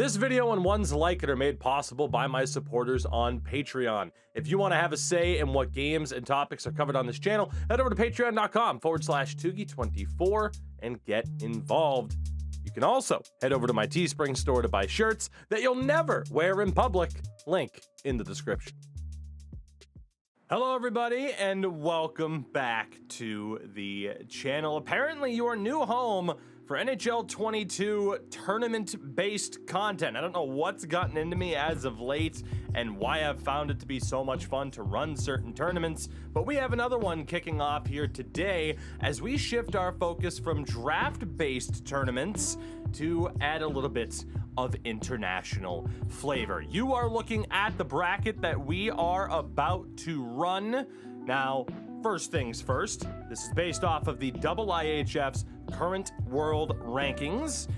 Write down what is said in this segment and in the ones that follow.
This video and ones like it are made possible by my supporters on Patreon. If you want to have a say in what games and topics are covered on this channel, head over to patreon.com/Tugi24 and get involved. You can also head over to my Teespring store to buy shirts that you'll never wear in public. Link in the description. Hello everybody and welcome back to the channel. Apparently your new home for NHL 22 tournament-based content. I don't know what's gotten into me as of late and why I've found it to be so much fun to run certain tournaments, but we have another one kicking off here today as we shift our focus from draft-based tournaments to add a little bit of international flavor. You are looking at the bracket that we are about to run. Now, first things first, this is based off of the IIHF's current world rankings.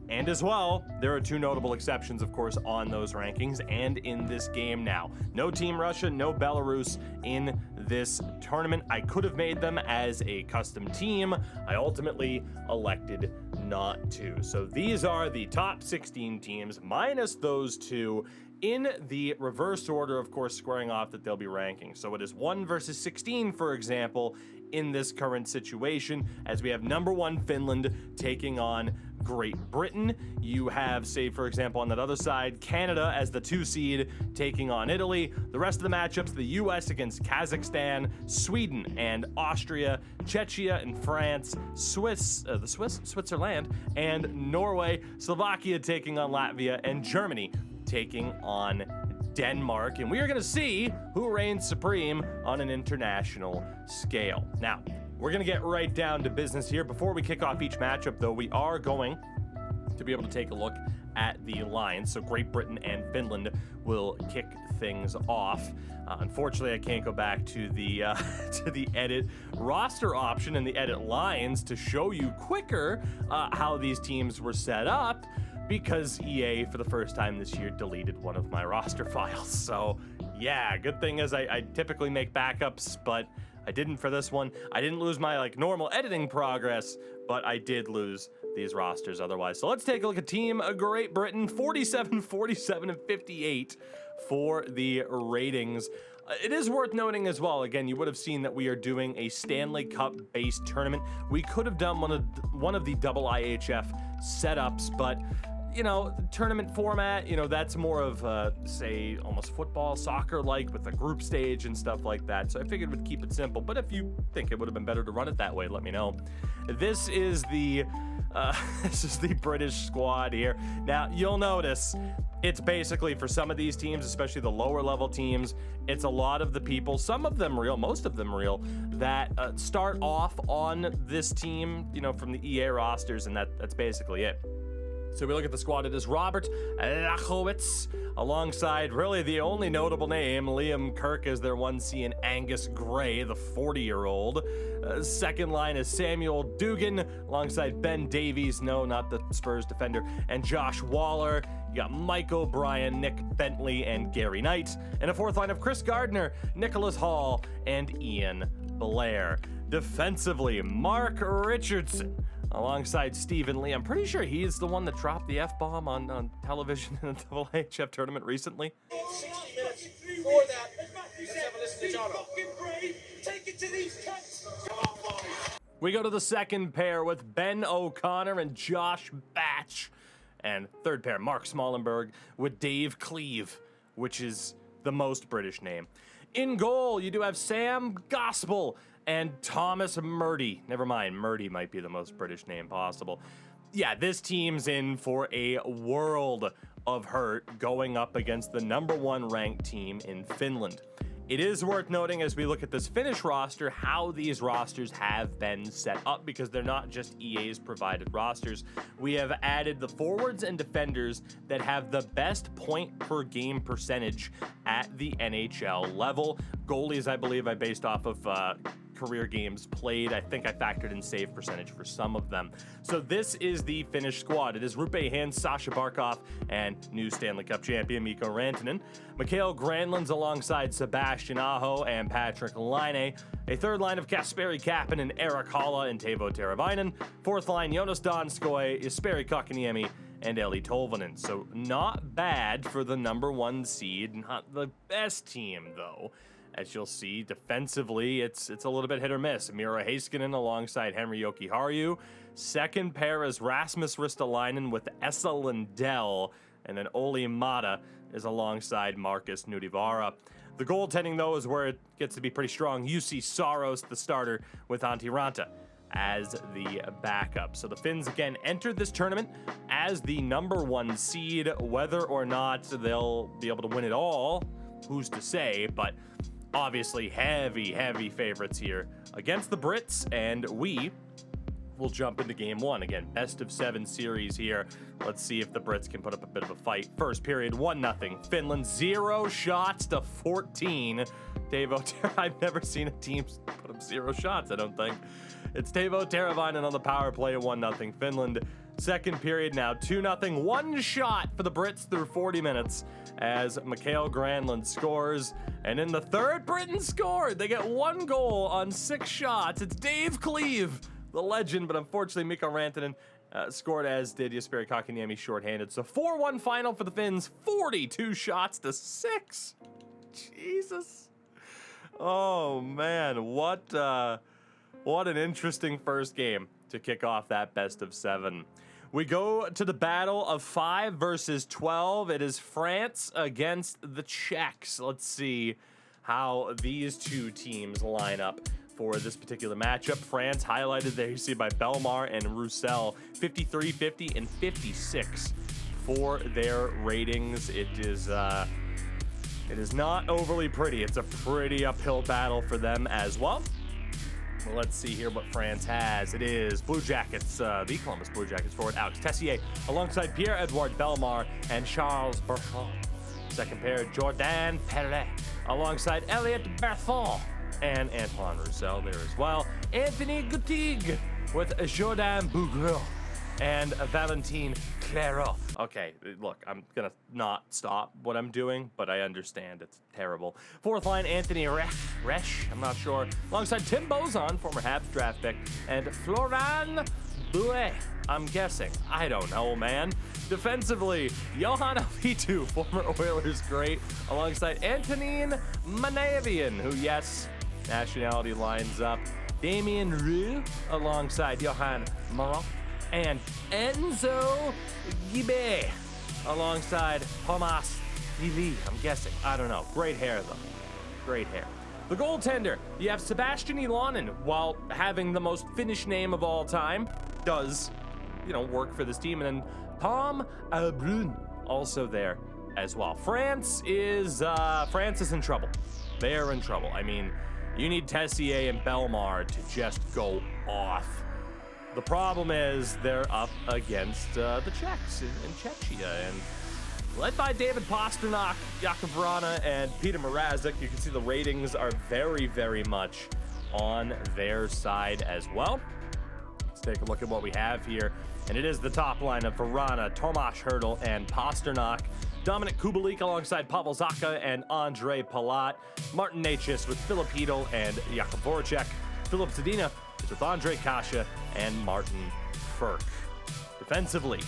And as well, there are two notable exceptions, of course, on those rankings and in this game now. No Team Russia, no Belarus in this tournament. I could have made them as a custom team. I ultimately elected not to. So these are the top 16 teams, minus those two, in the reverse order, of course, squaring off that they'll be ranking. So it is 1 versus 16, for example, in this current situation, as we have number 1 Finland taking on Great Britain. You have, say, for example, on that other side, Canada as the 2 seed taking on Italy. The rest of the matchups, the US against Kazakhstan, Sweden and Austria, Czechia and France, Switzerland and Norway, Slovakia taking on Latvia, and Germany taking on Denmark. And we are going to see who reigns supreme on an international scale. Now, we're going to get right down to business here. Before we kick off each matchup, though, we are going to be able to take a look at the lines. So Great Britain and Finland will kick things off. Unfortunately, I can't go back to the to the edit roster option and the edit lines to show you quicker how these teams were set up, because EA, for the first time this year, deleted one of my roster files. So yeah, good thing is I typically make backups, but I didn't for this one. I didn't lose my normal editing progress, but I did lose these rosters otherwise. So let's take a look at Team Great Britain, 47, 47, and 58 for the ratings. It is worth noting as well, again, you would have seen that we are doing a Stanley Cup-based tournament. We could have done one of the IIHF setups, but you know, the tournament format, you know, that's more of, say, almost football, soccer-like with a group stage and stuff like that. So I figured we'd keep it simple. But if you think it would have been better to run it that way, let me know. This is the British squad here. Now, you'll notice it's basically, for some of these teams, especially the lower level teams, it's a lot of the people, some of them real, most of them real, that start off on this team, you know, from the EA rosters, and that's basically it. So we look at the squad. It is Robert Lachowicz, alongside really the only notable name, Liam Kirk is their 1C, and Angus Gray, the 40-year-old. Second line is Samuel Dugan, alongside Ben Davies, no, not the Spurs defender, and Josh Waller. You got Mike O'Brien, Nick Bentley, and Gary Knight. And a fourth line of Chris Gardner, Nicholas Hall, and Ian Blair. Defensively, Mark Richardson, alongside Stephen Lee. I'm pretty sure he's the one that dropped the F-bomb on television in the IIHF tournament recently. We go to the second pair with Ben O'Connor and Josh Batch. And third pair, Mark Smallenberg with Dave Cleave, which is the most British name. In goal, you do have Sam Gospel and Thomas Murdy. Never mind, Murdy might be the most British name possible. Yeah, this team's in for a world of hurt going up against the #1 ranked team in Finland. It is worth noting as we look at this Finnish roster how these rosters have been set up, because they're not just EA's provided rosters. We have added the forwards and defenders that have the best point per game percentage at the NHL level. Goalies, I believe, I based off of career games played. I think I factored in save percentage for some of them. So this is the Finnish squad. It is Rupe Hans, Sasha Barkov, and new Stanley Cup champion Mikko Rantanen. Mikhail Granlund's alongside Sebastian Aho and Patrick Laine. A third line of Kasperi Kapanen, Erik Haula, and Teuvo Teravainen. Fourth line, Jonas Donskoi, Jesperi Kotkaniemi, and Eli Tolvanen. So not bad for the number 1 seed. Not the best team, though. As you'll see, defensively, it's a little bit hit or miss. Miro Heiskanen alongside Henri Jokiharju. Second pair is Rasmus Ristolainen with Esa Lindell. And then Oli Mata is alongside Marcus Nudivara. The goaltending, though, is where it gets to be pretty strong. UC Saros, the starter, with Antti Ranta as the backup. So the Finns, again, entered this tournament as the number 1 seed. Whether or not they'll be able to win it all, who's to say? But obviously heavy favorites here against the Brits, and we will jump into game 1. Again, best of 7 series here. Let's see if the Brits can put up a bit of a fight. First period, 1-0. Finland 0 shots to 14. I've never seen a team put up 0 shots, I don't think. It's Teuvo Teravainen on the power play, 1-0 Finland. Second period now, 2-0. 1 shot for the Brits through 40 minutes as Mikael Granlund scores. And in the third, Britain scored. They get 1 goal on 6 shots. It's Dave Cleave, the legend, but unfortunately Mikko Rantanen scored, as did Jesperi Kotkaniemi shorthanded. So 4-1 final for the Finns, 42 shots to 6. Jesus. Oh man, what an interesting first game to kick off that best of 7. We go to the battle of 5 versus 12. It is France against the Czechs. Let's see how these two teams line up for this particular matchup. France highlighted there, you see, by Belmar and Roussel, 53, 50, and 56 for their ratings. It is not overly pretty. It's a pretty uphill battle for them as well. Well, let's see here what France has. It is Blue Jackets, the Columbus Blue Jackets forward Alex Tessier, alongside Pierre-Edouard Belmar and Charles Bertrand. Second pair, Jordan Perret, alongside Elliot Berthon and Antoine Roussel there as well. Anthony Guttig with Jordan Bougreau and Valentine Clairot. Okay, look, I'm gonna not stop what I'm doing, but I understand it's terrible. Fourth line, Anthony Resch, I'm not sure, alongside Tim Bozon, former Habs draft pick, and Florent Bouet, I'm guessing. I don't know, man. Defensively, Johan Alvitu, former Oilers great, alongside Antonin Manavian, who, yes, nationality lines up. Damien Roux, alongside Johan Morin, and Enzo Guibé alongside Thomas Lili, I'm guessing. I don't know. Great hair, though. Great hair. The goaltender, you have Sebastian Ilonen, while having the most Finnish name of all time, does, work for this team. And then Tom Brun also there as well. France is in trouble. They are in trouble. I mean, you need Tessier and Belmar to just go off. The problem is they're up against the Czechs in Czechia, and led by David Pastrnak, Jakub Vrana, and Peter Mrazek. You can see the ratings are very much on their side as well. Let's take a look at what we have here, and it is the top line of Vrana, Tomáš Hertl, and Pastrnak. Dominic Kubalik alongside Pavel Zacha and Andre Palat. Martin Necas with Filip Hedl and Jakub Voracek. Filip Zadina is with Andre Kasha and Martin Ferk. Defensively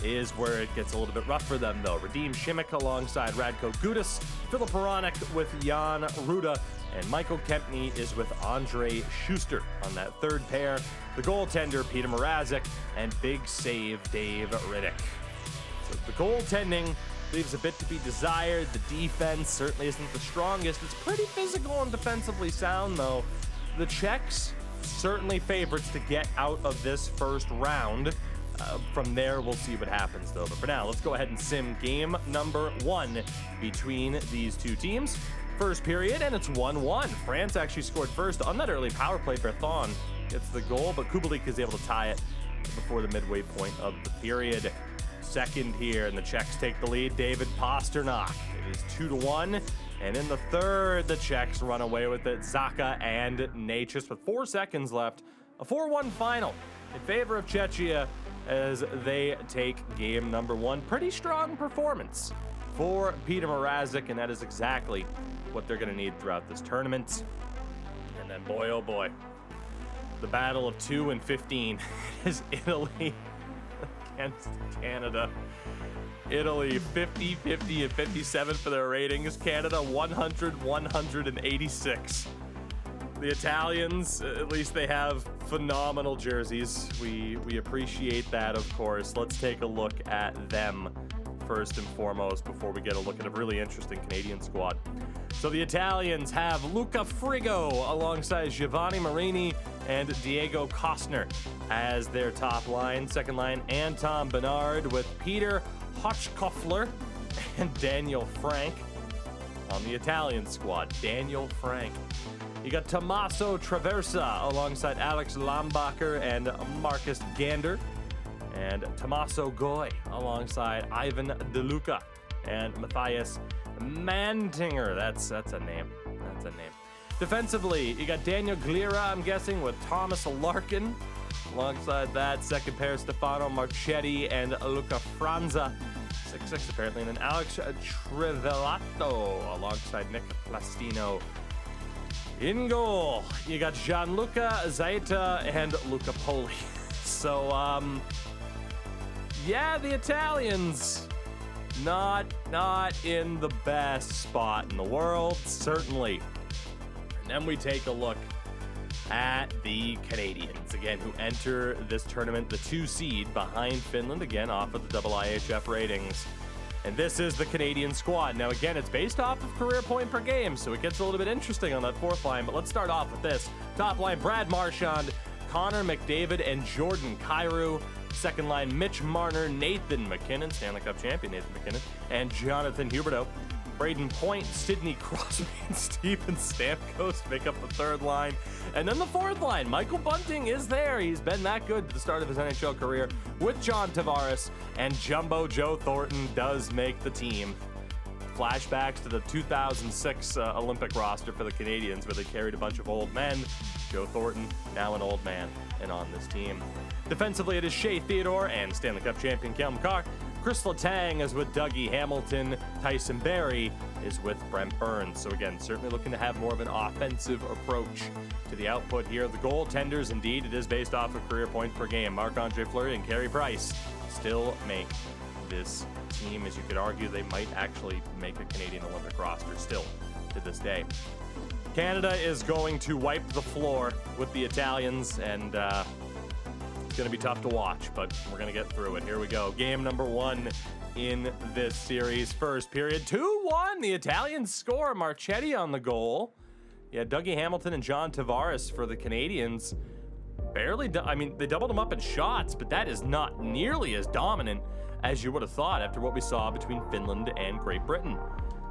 is where it gets a little bit rough for them, though. Radim Šimik alongside Radko Gudas, Filip Hronek with Jan Ruda, and Michael Kempny is with Andre Schuster on that third pair. The goaltender, Peter Mrazek, and big save, Dave Riddick. So the goaltending leaves a bit to be desired. The defense certainly isn't the strongest. It's pretty physical and defensively sound, though. The Czechs, certainly favorites to get out of this first round. From there, we'll see what happens, though. But for now, let's go ahead and sim game number 1 between these two teams. First period, and it's 1-1. France actually scored first on that early power play. Berthon gets the goal, but Kubalik is able to tie it before the midway point of the period. Second here, and the Czechs take the lead. David Pastrnak. It is 2-1. And in the third, the Czechs run away with it. Zacha and Necas with 4 seconds left. A 4-1 final in favor of Czechia as they take game number 1. Pretty strong performance for Peter Mrazek, and that is exactly what they're going to need throughout this tournament. And then, boy, oh boy, the battle of 2 and 15 is Italy against Canada. Italy 50, 50, and 57 for their ratings. Canada 100, 186. The Italians, at least they have phenomenal jerseys. We appreciate that, of course. Let's take a look at them first and foremost before we get a look at a really interesting Canadian squad. So the Italians have Luca Frigo alongside Giovanni Marini and Diego Costner as their top line. Second line, Anton Bernard with Peter Hochkofler and Daniel Frank. On the Italian squad, Daniel Frank. You got Tommaso Traversa alongside Alex Lambacher and Marcus Gander. And Tommaso Goy alongside Ivan DeLuca and Matthias Mantinger. That's a name. That's a name. Defensively, you got Daniel Glira, I'm guessing, with Thomas Larkin. Alongside that, second pair, Stefano Marchetti and Luca Franza. 6'6", apparently. And then Alex Trivelato alongside Nick Plastino. In goal, you got Gianluca Zaita and Luca Poli. So, yeah, the Italians, not in the best spot in the world, certainly. And then we take a look at the Canadians, again, who enter this tournament, the 2 seed behind Finland, again, off of the IIHF ratings. And this is the Canadian squad. Now, again, it's based off of career point per game, so it gets a little bit interesting on that fourth line. But let's start off with this. Top line, Brad Marchand, Connor McDavid, and Jordan Kyrou. Second line, Mitch Marner, Nathan McKinnon, Stanley Cup champion Nathan McKinnon, and Jonathan Huberdeau. Braden Point, Sidney Crosby, and Steven Stamkos make up the third line. And then the fourth line, Michael Bunting is there. He's been that good at the start of his NHL career with John Tavares, and Jumbo Joe Thornton does make the team. Flashbacks to the 2006 Olympic roster for the Canadians, where they carried a bunch of old men. Joe Thornton, now an old man, and on this team. Defensively, it is Shea Theodore and Stanley Cup champion Cale Makar. Chris Letang is with Dougie Hamilton. Tyson Barrie is with Brent Burns. So again, certainly looking to have more of an offensive approach to the output here. The goaltenders, indeed, it is based off of career points per game. Marc-Andre Fleury and Carey Price still make this team. As you could argue, they might actually make a Canadian Olympic roster still to this day. Canada is going to wipe the floor with the Italians, and it's going to be tough to watch, but we're going to get through it. Here we go. Game number 1 in this series. First period, 2-1. The Italians score. Marchetti on the goal. Yeah, Dougie Hamilton and John Tavares for the Canadians. Barely, they doubled them up in shots, but that is not nearly as dominant as you would have thought after what we saw between Finland and Great Britain.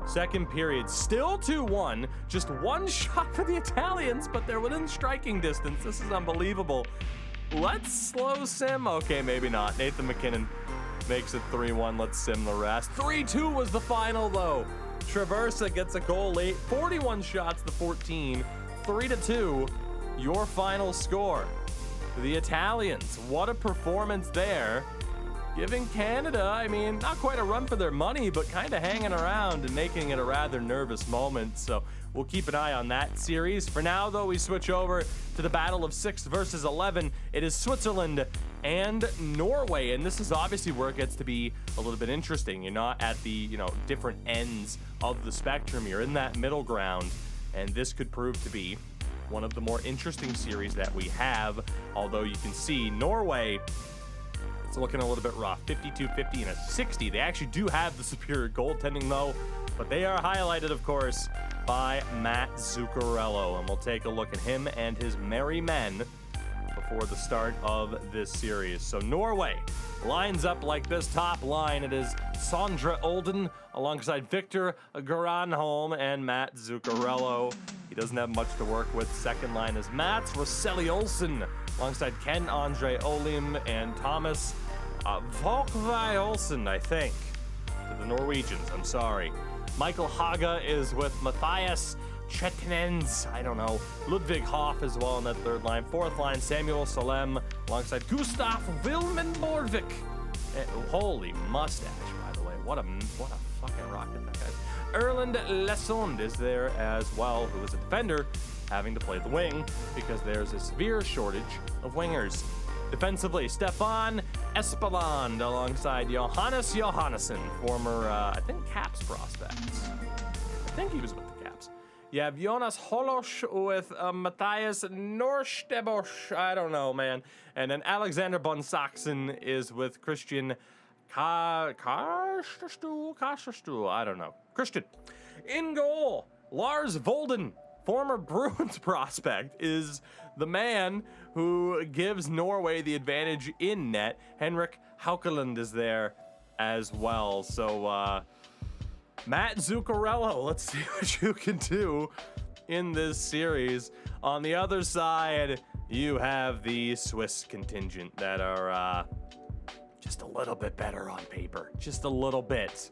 Second period, still 2-1. Just one shot for the Italians, but they're within striking distance. This is unbelievable. Let's slow sim. Okay, maybe not. Nathan McKinnon makes it 3-1. Let's sim the rest. 3-2 was the final, though. Traversa gets a goal late. 41 shots to 14. 3-2, your final score. The Italians, what a performance there. Giving Canada, not quite a run for their money, but kind of hanging around and making it a rather nervous moment. So we'll keep an eye on that series. For now, though, we switch over to the battle of 6 versus 11. It is Switzerland and Norway, and this is obviously where it gets to be a little bit interesting. You're not at the, different ends of the spectrum. You're in that middle ground, and this could prove to be one of the more interesting series that we have. Although you can see Norway, it's looking a little bit rough. 52-50 and a 60. They actually do have the superior goaltending, though, but they are highlighted, of course, by Matt Zuccarello. And we'll take a look at him and his merry men before the start of this series. So Norway lines up like this. Top line, it is Sondre Olden alongside Victor Granholm and Matt Zuccarello. He doesn't have much to work with. Second line is Mats Rosselli Olsen alongside Ken Andre Olim and Thomas Volkvai Olsen, I think, to the Norwegians. I'm sorry. Michael Haga is with Matthias Chetnens, I don't know. Ludwig Hoff as well on that third line. Fourth line, Samuel Salem alongside Gustav Wilmenborvik. Holy mustache, by the way. What a fucking rocket that guy is. Erland Lesund is there as well, who is a defender, having to play the wing because there's a severe shortage of wingers. Defensively, Stefan Espeland alongside Johannes Johannesson, former, I think, Caps prospect. I think he was with the Caps. You have Jonas Holosh with Matthias Norstebosch. I don't know, man. And then Alexander Bonsaxen is with Christian Karsterstu. I don't know. Christian. In goal, Lars Volden, former Bruins prospect, is the man who gives Norway the advantage in net. Henrik Haukeland is there as well. So, Matt Zuccarello, let's see what you can do in this series. On the other side, you have the Swiss contingent that are just a little bit better on paper. Just a little bit.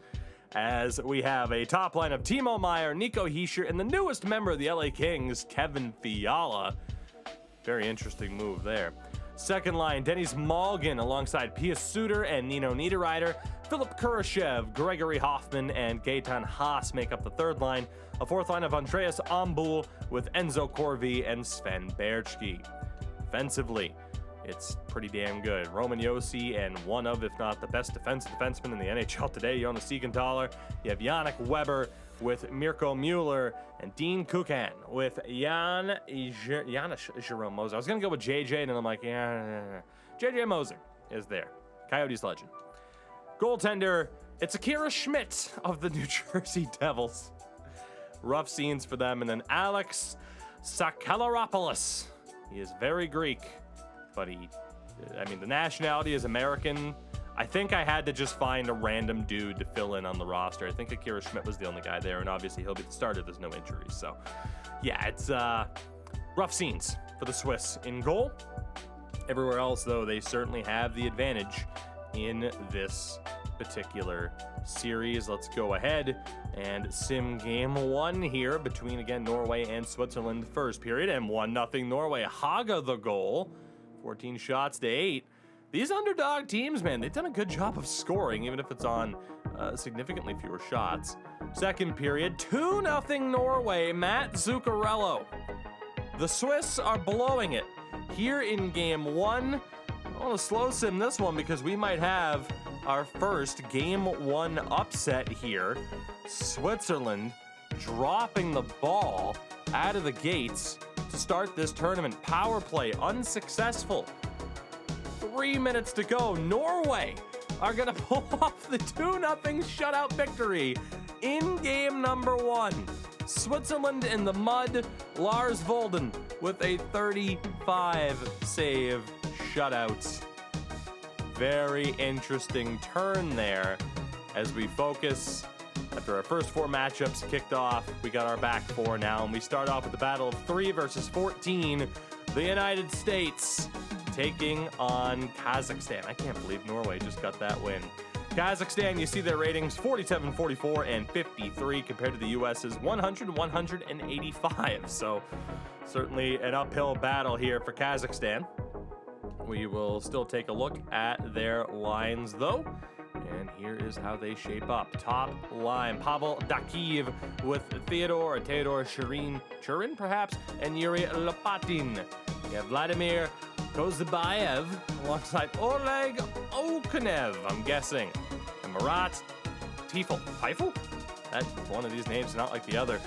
As we have a top line of Timo Meier, Nico Hischier, and the newest member of the LA Kings, Kevin Fiala. Very interesting move there. Second line, Dennis Malgin alongside Pia Suter and Nino Niederreiter. Philip Kurashev, Gregory Hoffman, and Gaetan Haas make up the third line. A fourth line of Andreas Ombul with Enzo Corvi and Sven Berchke. Offensively, it's pretty damn good. Roman Josi and one of, if not the best defenseman in the NHL today, Jonas Siegenthaler. You have Yannick Weber with Mirko Mueller and Dean Kukan with Janis Jerome Moser. I was going to go with JJ, and then I'm like, yeah. JJ Moser is there. Coyotes legend. Goaltender, it's Akira Schmidt of the New Jersey Devils. Rough scenes for them. And then Alex Sakalaropoulos. He is very Greek, but the nationality is American. I think I had to just find a random dude to fill in on the roster. I think Akira Schmidt was the only guy there, and obviously he'll be the starter. There's no injuries. So, yeah, it's rough scenes for the Swiss in goal. Everywhere else, though, they certainly have the advantage in this particular series. Let's go ahead and sim game one here between, again, Norway and Switzerland. First period, and 1-0 Norway. Haga the goal. 14 shots to 8. These underdog teams, man, they've done a good job of scoring, even if it's on significantly fewer shots. Second period, 2-0 Norway. Matt Zuccarello. The Swiss are blowing it here in game one. I want to slow sim this one because we might have our first game one upset here. Switzerland dropping the ball out of the gates to start this tournament. Power play unsuccessful. 3 minutes to go. Norway are going to pull off the 2-0 shutout victory in game number one. Switzerland in the mud. Lars Volden with a 35 save shutout. Very interesting turn there as we focus. After our first four matchups kicked off, we got our back four now, and we start off with the battle of 3 versus 14. The United States taking on Kazakhstan. I can't believe Norway just got that win. Kazakhstan, you see their ratings 47, 44, and 53 compared to the US's 100, 185. So certainly an uphill battle here for Kazakhstan. We will still take a look at their lines though. And here is how they shape up. Top line, Pavel Dakiv with Theodore Churin perhaps, and Yuri Lopatin. You have Vladimir Kozybayev alongside Oleg Okunev, I'm guessing. And Marat Teifel? That's one of these names, not like the other.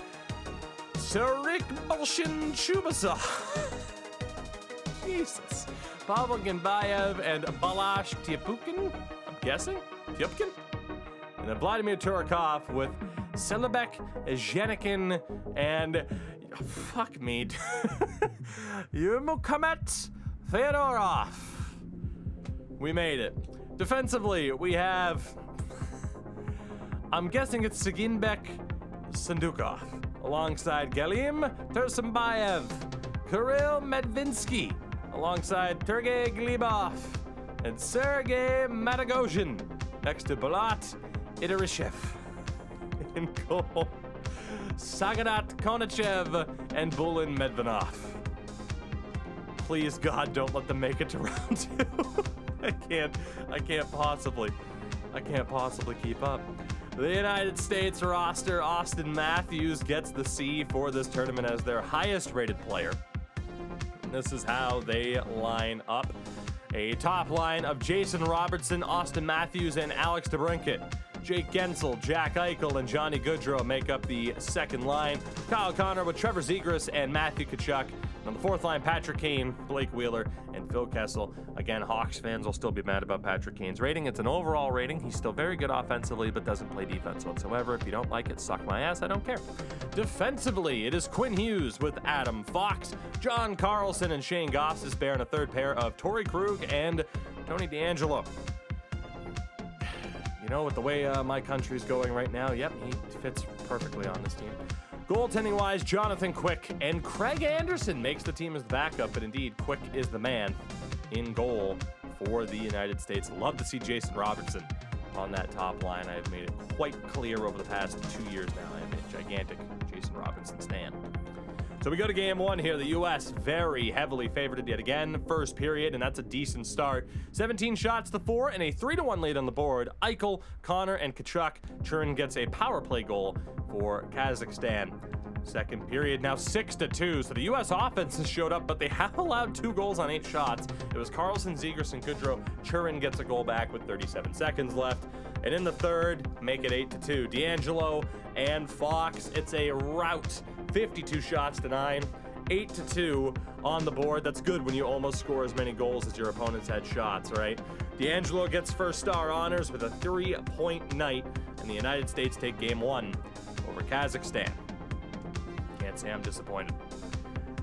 Sarik Bolshin Chubasov. Jesus. Pavel Genbayev and Balash Tiapukin, I'm guessing? Tiupkin? And then Vladimir Turakov with Selebek Zhenikin and fuck me. Yurmukamet Fyodorov. We made it. Defensively, we have, I'm guessing it's Siginbek Sandukov alongside Galim Tursimbayev, Kirill Medvinsky alongside Sergei Glebov and Sergei Matagosian next to Balat Idarishev. In goal, Sagadat Konachev and Bulin Medvanov. Please, God, don't let them make it to round 2. I can't possibly keep up. The United States roster, Austin Matthews gets the C for this tournament as their highest rated player. This is how they line up. A top line of Jason Robertson, Austin Matthews, and Alex DeBrincat. Jake Gensel, Jack Eichel, and Johnny Gaudreau make up the second line. Kyle Connor with Trevor Zegras and Matthew Tkachuk. On the fourth line, Patrick Kane, Blake Wheeler, and Phil Kessel. Again, Hawks fans will still be mad about Patrick Kane's rating. It's an overall rating. He's still very good offensively, but doesn't play defense whatsoever. If you don't like it, suck my ass. I don't care. Defensively, it is Quinn Hughes with Adam Fox, John Carlson, and Shane Gostisbehere, and a third pair of Torrey Krug and Tony DeAngelo. You know, with the way my country's going right now, yep, he fits perfectly on this team. Goaltending-wise, Jonathan Quick and Craig Anderson makes the team as the backup, but indeed, Quick is the man in goal for the United States. Love to see Jason Robertson on that top line. I have made it quite clear over the past 2 years now. I am a gigantic Jason Robertson stan. So we go to game one here. The U.S. very heavily favored yet again. First period, and that's a decent start. 17 shots to 4 and a 3-1 lead on the board. Eichel, Connor, and Tkachuk. Churin gets a power play goal for Kazakhstan. Second period, now 6-2. So the U.S. offense has showed up, but they have allowed 2 goals on 8 shots. It was Carlson, Zegras, and Gaudreau. Churin gets a goal back with 37 seconds left. And in the third, make it 8-2. DeAngelo and Fox, it's a rout. 52 shots to 9, 8-2 on the board. That's good when you almost score as many goals as your opponents had shots, right? DeAngelo gets first star honors with a 3-point night, and the United States take game one over Kazakhstan. Can't say I'm disappointed.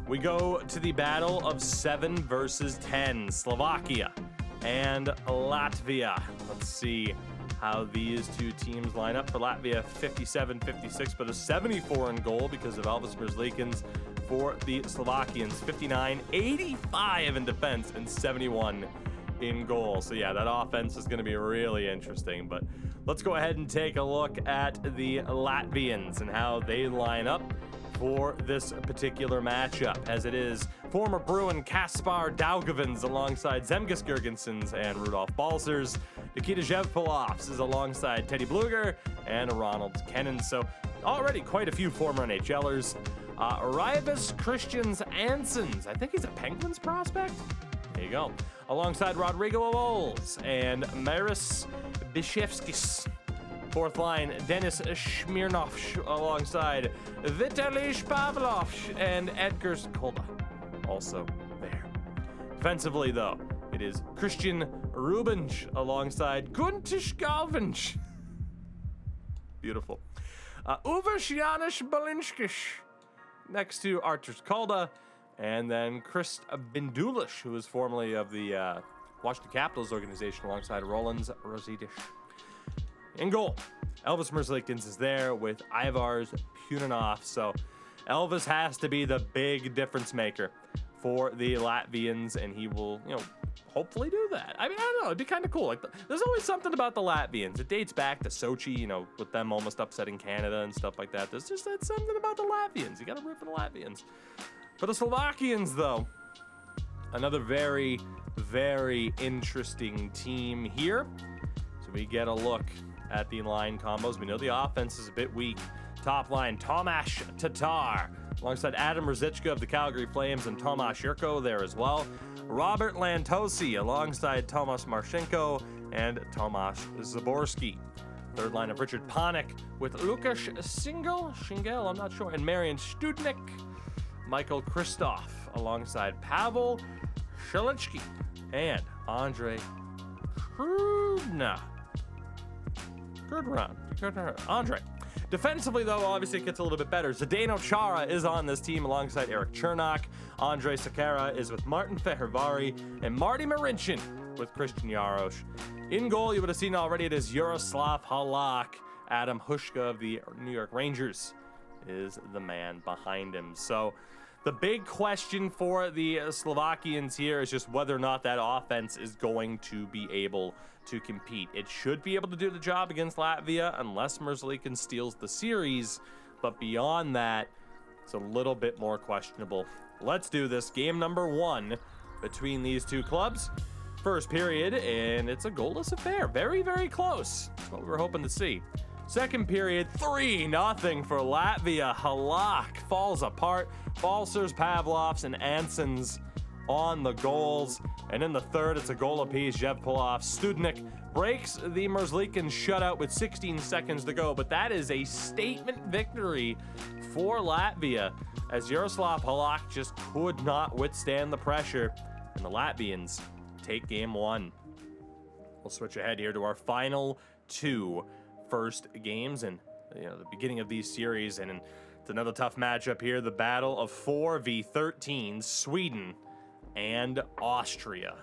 We go to the battle of 7 versus 10, Slovakia and Latvia. Let's see how these two teams line up. For Latvia, 57-56, but a 74 in goal because of Elvis Merzlikins. For the Slovakians, 59-85 in defense and 71 in goal. So yeah, that offense is going to be really interesting. But let's go ahead and take a look at the Latvians and how they line up for this particular matchup, as it is former Bruin Kaspar Daugavins alongside Zemgus Girgensons and Rudolph Balcers. Nikita Zhevpolovs is alongside Teddy Bluger and Ronald Kennan. So already quite a few former NHLers. Rivas Christians Ansons, I think he's a Penguins prospect. There you go. Alongside Rodrigo Avols and Maris Bishevskis. Fourth line, Denis Smirnov alongside Vitaly Pavlov and Edgar Skoda, also there. Defensively, though, it is Christian Rubinch alongside Guntish Galvinch. Beautiful. Uwe Janusz Balinskish next to Artur Skalda, and then Chris Bindulish, who was formerly of the Washington Capitals organization alongside Roland Rosidish. In goal, Elvis Merzlikins is there with Ivars Punanov. So Elvis has to be the big difference maker for the Latvians, and he will, hopefully do that. I mean, I don't know. It'd be kind of cool. Like, there's always something about the Latvians. It dates back to Sochi, with them almost upsetting Canada and stuff like that. There's just something about the Latvians. You got to root for the Latvians. For the Slovakians, though, another very, very interesting team here. So we get a look at the line combos. We know the offense is a bit weak. Top line, Tomasz Tatar, alongside Adam Ruzicka of the Calgary Flames and Tomasz Yurko there as well. Robert Lantosi alongside Tomas Marchenko and Tomasz Zaborski. Third line of Richard Panik with Lukasz Singel, I'm not sure, and Marian Studnik. Michael Kristoff alongside Pavel Shelinsky and Andre Krudna. Andre. Defensively, though, obviously it gets a little bit better. Zdeno Chara is on this team alongside Eric Chernak. Andre Sakara is with Martin Fehervari, and Marty Marincin with Christian Jarosz. In goal, you would have seen already, it is Yaroslav Halak. Adam Hushka of the New York Rangers is the man behind him. So the big question for the Slovakians here is just whether or not that offense is going to be able to compete. It should be able to do the job against Latvia unless Merzlikins steals the series, but beyond that, it's a little bit more questionable. Let's do this. Game number 1 between these two clubs. First period, and it's a goalless affair. Very, very close. That's what we were hoping to see. Second period, 3-0 for Latvia. Halak falls apart. Balcers, Pavlovs, and Ansons on the goals. And in the third, it's a goal apiece. Jevpolov Studnik breaks the Merzlikin shutout with 16 seconds to go. But that is a statement victory for Latvia, as Jaroslav Halak just could not withstand the pressure. And the Latvians take game one. We'll switch ahead here to our final two first games and the beginning of these series, and it's another tough matchup here. The battle of 4v13, Sweden and Austria.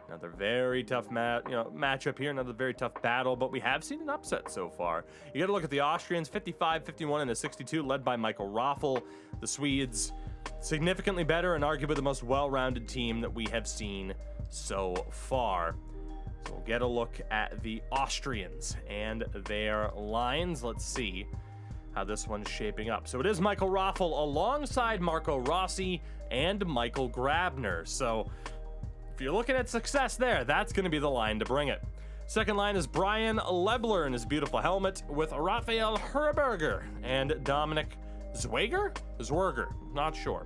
Another very tough matchup here, another very tough battle, but we have seen an upset so far. You got to look at the Austrians, 55-51 and a 62, led by Michael Raffel. The Swedes, significantly better and arguably the most well-rounded team that we have seen so far. So we'll get a look at the Austrians and their lines. Let's see how this one's shaping up. So it is Michael Raffel alongside Marco Rossi and Michael Grabner. So if you're looking at success there, that's going to be the line to bring it. Second line is Brian Lebler in his beautiful helmet with Raphael Herberger and Dominic Zwerger, not sure.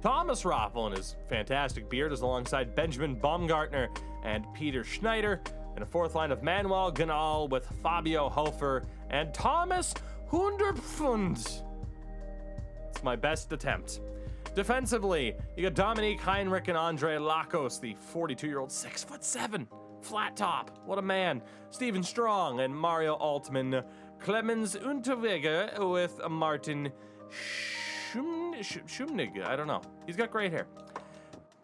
Thomas Raffel in his fantastic beard is alongside Benjamin Baumgartner and Peter Schneider. And a fourth line of Manuel Ganal with Fabio Hofer and Thomas Hunderpfund. It's my best attempt. Defensively, you got Dominique Heinrich and Andre Lakos, the 42-year-old 6'7", flat top. What a man. Stephen Strong and Mario Altman. Clemens Unterweger with Martin Schumnig. I don't know. He's got great hair.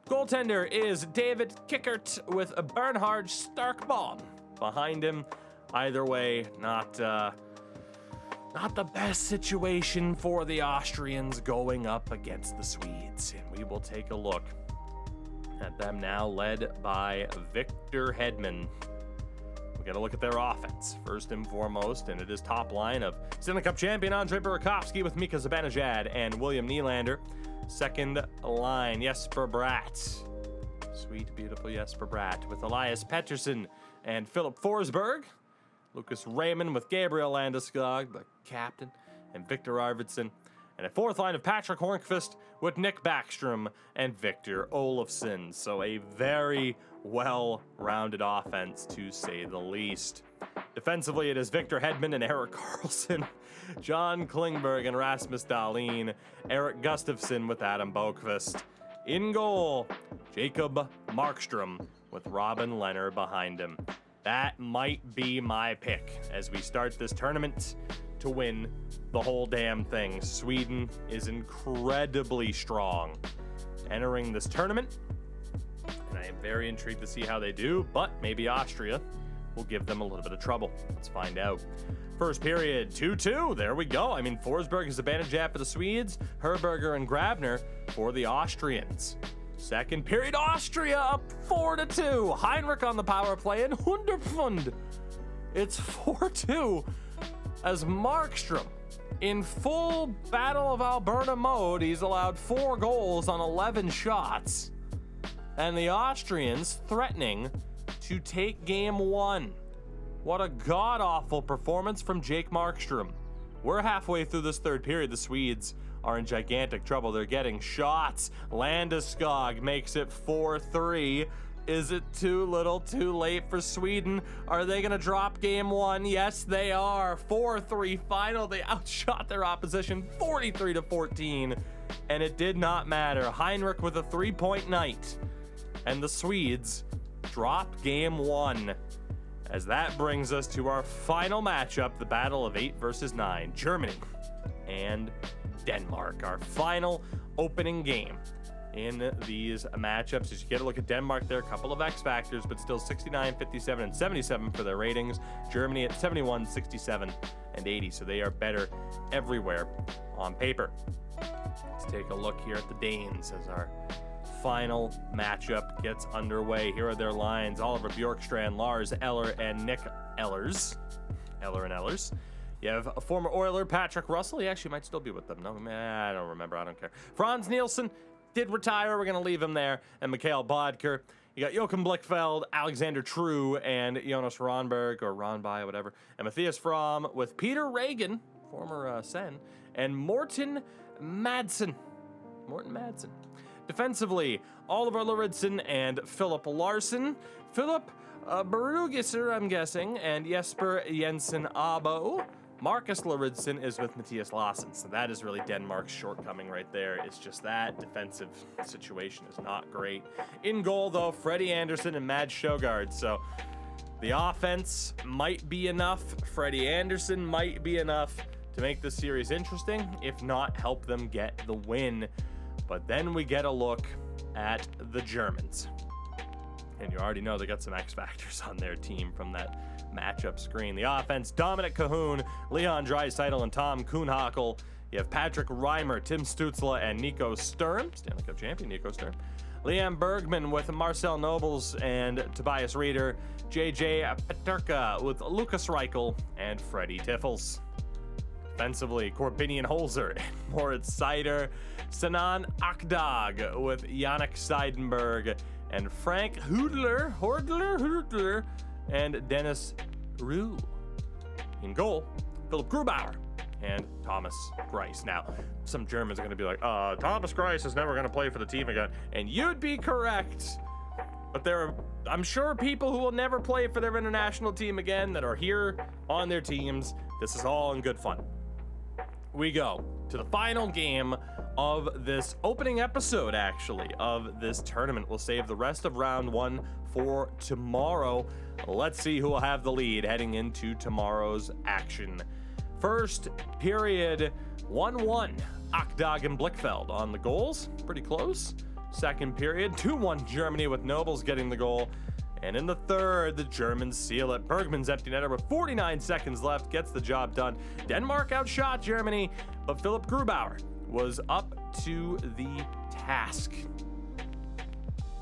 Goaltender is David Kickert with Bernhard Starkbaum behind him. Either way, not the best situation for the Austrians going up against the Swedes. And we will take a look at them now, led by Victor Hedman. We got to look at their offense first and foremost, and it is top line of Stanley Cup champion Andrei Burakovsky with Mika Zibanejad and William Nylander. Second line, Jesper Bratt. Sweet, beautiful Jesper Bratt with Elias Pettersson and Philip Forsberg. Lucas Raymond with Gabriel Landeskog, the captain, and Victor Arvidsson. And a fourth line of Patrick Hornqvist with Nick Backstrom and Victor Olofsson. So a very well-rounded offense, to say the least. Defensively, it is Victor Hedman and Erik Karlsson, John Klingberg and Rasmus Dahlin, Eric Gustafsson with Adam Boqvist. In goal, Jacob Markstrom with Robin Lehner behind him. That might be my pick as we start this tournament to win the whole damn thing. Sweden is incredibly strong entering this tournament, and I am very intrigued to see how they do, but maybe Austria will give them a little bit of trouble. Let's find out. First period, 2-2. There we go. I mean, Forsberg is Zibanejad for the Swedes, Herberger and Grabner for the Austrians. Second period, Austria up 4-2. Heinrich on the power play and Hunderpfund. It's 4-2 as Markstrom, in full Battle of Alberta mode, he's allowed 4 goals on 11 shots. And the Austrians threatening to take game one. What a god-awful performance from Jake Markstrom. We're halfway through this third period. The Swedes are in gigantic trouble. They're getting shots. Landeskog makes it 4-3. Is it too little, too late for Sweden? Are they going to drop game one? Yes, they are. 4-3 final. They outshot their opposition 43-14. And it did not matter. Heinrich with a 3-point night. And the Swedes drop game one. As that brings us to our final matchup, the battle of 8 versus 9. Germany and Denmark. Our final opening game in these matchups. As you get a look at Denmark, there are a couple of X factors, but still 69, 57, and 77 for their ratings. Germany at 71, 67, and 80. So they are better everywhere on paper. Let's take a look here at the Danes as our final matchup gets underway. Here are their lines: Oliver Bjorkstrand, Lars Eller, and Nick Ehlers. You have a former Oiler, Patrick Russell. He actually might still be with them. No, I don't remember. I don't care. Franz Nielsen did retire. We're going to leave him there. And Mikhail Bodker. You got Joachim Blichfeld, Alexander True, and Jonas Ronberg, or Ronby, whatever. And Matthias Fromm with Peter Reagan, former Sen, and Morten Madsen. Defensively, Oliver Lauridsen and Philip Larsson. Philip Berugisser, I'm guessing, and Jesper Jensen Abo. Marcus Lauridsen is with Matthias Lassen, so that is really Denmark's shortcoming right there. It's just that defensive situation is not great. In goal, though, Freddie Anderson and Mads Sjogard. So the offense might be enough. Freddie Anderson might be enough to make this series interesting, if not help them get the win. But then we get a look at the Germans. And you already know they got some X factors on their team from that matchup screen. The offense, Dominic Cahoon, Leon Draisaitl, and Tom Kuhnhackl. You have Patrick Reimer, Tim Stützle, and Nico Sturm, Stanley Cup champion Nico Sturm. Liam Bergman with Marcel Nobles and Tobias Reeder. JJ Peterka with Lucas Reichel and Freddie Tiffels. Defensively, Corbinian Holzer and Moritz Seider. Sinan Akdag with Yannick Seidenberg and Frank Hudler, and Dennis Rue. In goal, Philip Grubauer and Thomas Greiss. Now, some Germans are going to be like, Thomas Greiss is never going to play for the team again. And you'd be correct. But there are, I'm sure, people who will never play for their international team again that are here on their teams. This is all in good fun. We go to the final game of this opening episode, actually, of this tournament. We'll save the rest of round one for tomorrow. Let's see who will have the lead heading into tomorrow's action. First period, 1-1. Akdag and Blickfeld on the goals. Pretty close. Second period, 2-1 Germany with Nobles getting the goal. And in the third, the Germans seal it. Bergman's empty netter with 49 seconds left gets the job done. Denmark outshot Germany, but Philip Grubauer was up to the task.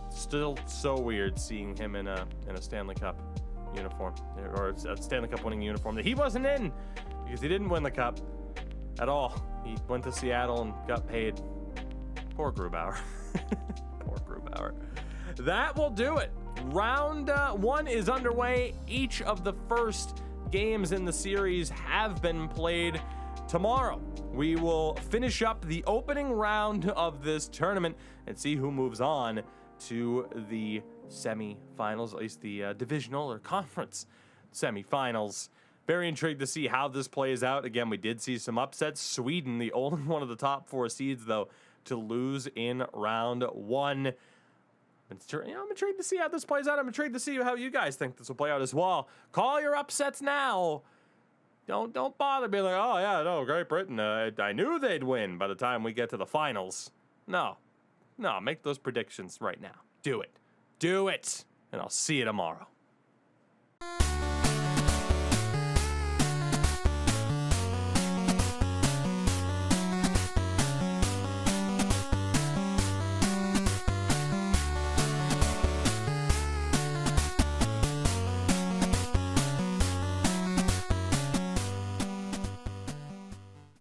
Still so weird seeing him in a Stanley Cup uniform, or a Stanley Cup winning uniform that he wasn't in because he didn't win the cup at all. He went to Seattle and got paid. Poor Grubauer. Poor Grubauer. That will do it. Round one is underway. Each of the first games in the series have been played. Tomorrow, we will finish up the opening round of this tournament and see who moves on to the semifinals, at least the divisional or conference semifinals. Very intrigued to see how this plays out. Again, we did see some upsets. Sweden, the only one of the top four seeds, though, to lose in round one. I'm intrigued to see how this plays out. I'm intrigued to see how you guys think this will play out as well. Call your upsets now. Don't bother being like, oh yeah, no, Great Britain. I knew they'd win by the time we get to the finals. No, make those predictions right now. Do it, and I'll see you tomorrow.